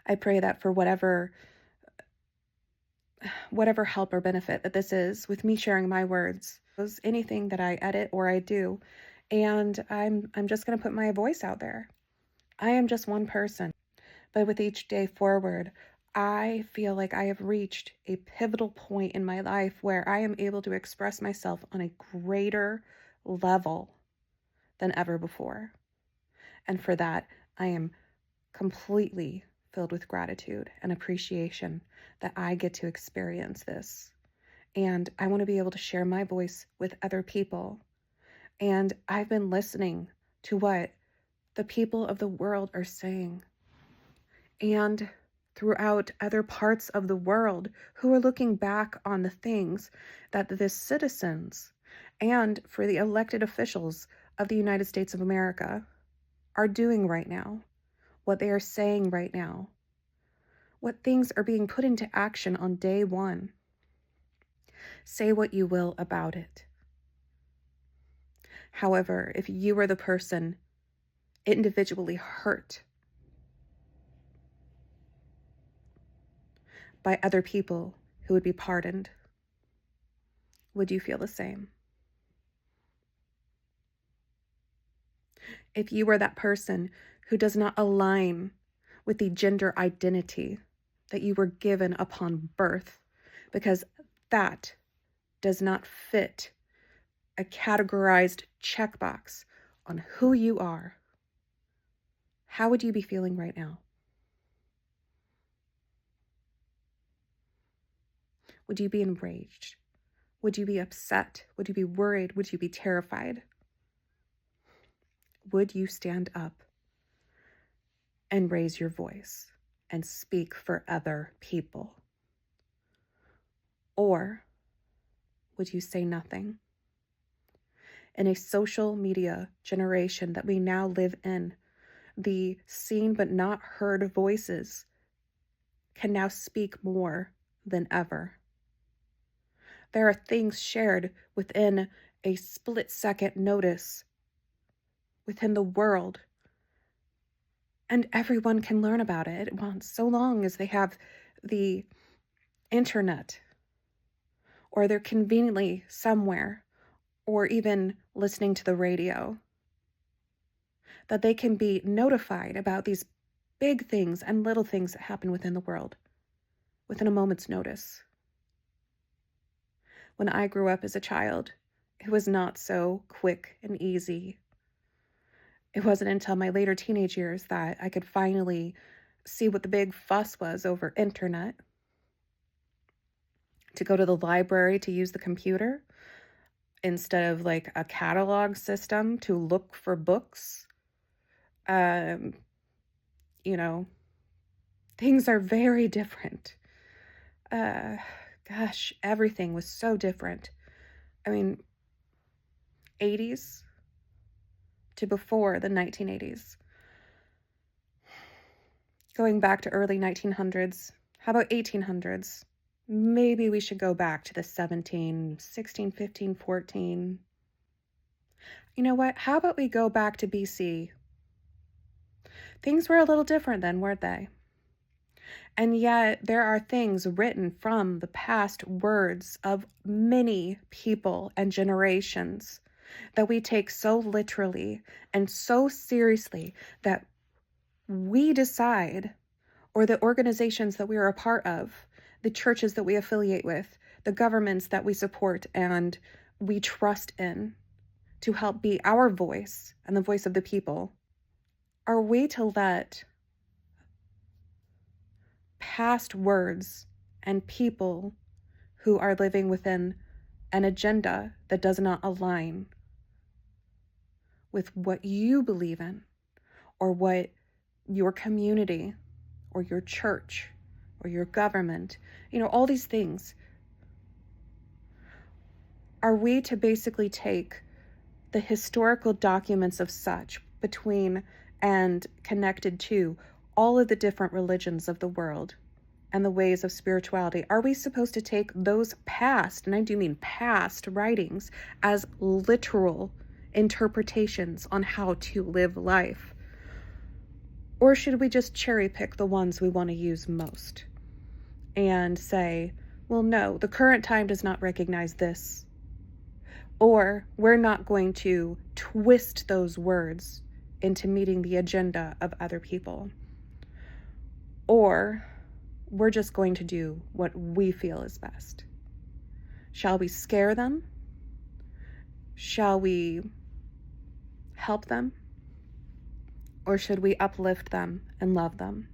I pray that for whatever help or benefit that this is with me sharing my words, anything that I edit or I do, and I'm just going to put my voice out there. I am just one person, but with each day forward, I feel like I have reached a pivotal point in my life where I am able to express myself on a greater level than ever before. And for that, I am completely filled with gratitude and appreciation that I get to experience this. And I want to be able to share my voice with other people. And I've been listening to what the people of the world are saying. And throughout other parts of the world who are looking back on the things that the citizens and for the elected officials of the United States of America are doing right now, what they are saying right now, what things are being put into action on day one. Say what you will about it. However, if you are the person individually hurt by other people who would be pardoned, would you feel the same? If you are that person who does not align with the gender identity that you were given upon birth, because that does not fit a categorized checkbox on who you are, how would you be feeling right now? Would you be enraged? Would you be upset? Would you be worried? Would you be terrified? Would you stand up and raise your voice and speak for other people? Or would you say nothing? In a social media generation that we now live in, the seen but not heard voices can now speak more than ever. There are things shared within a split-second notice within the world, and everyone can learn about it, well, so long as they have the internet, or they're conveniently somewhere, or even listening to the radio, that they can be notified about these big things and little things that happen within the world within a moment's notice. When I grew up as a child, it was not so quick and easy. It wasn't until my later teenage years that I could finally see what the big fuss was over internet, to go to the library to use the computer instead of like a catalog system to look for books. You know, things are very different. Gosh, everything was so different. I mean, 80s to before the 1980s. Going back to early 1900s. How about 1800s? Maybe we should go back to the 16, 15, 14. You know what? How about we go back to BC? Things were a little different then, weren't they? And yet there are things written from the past words of many people and generations that we take so literally and so seriously that we decide, or the organizations that we are a part of, the churches that we affiliate with, the governments that we support and we trust in to help be our voice and the voice of the people, are we to let past words and people who are living within an agenda that does not align with what you believe in, or what your community or your church or your government, all these things, are we to basically take the historical documents of such between and connected to all of the different religions of the world and the ways of spirituality? Are we supposed to take those past, and I do mean past, writings as literal interpretations on how to live life? Or should we just cherry pick the ones we want to use most and say, well, no, the current time does not recognize this. Or we're not going to twist those words into meeting the agenda of other people. Or we're just going to do what we feel is best. Shall we scare them? Shall we help them? Or should we uplift them and love them?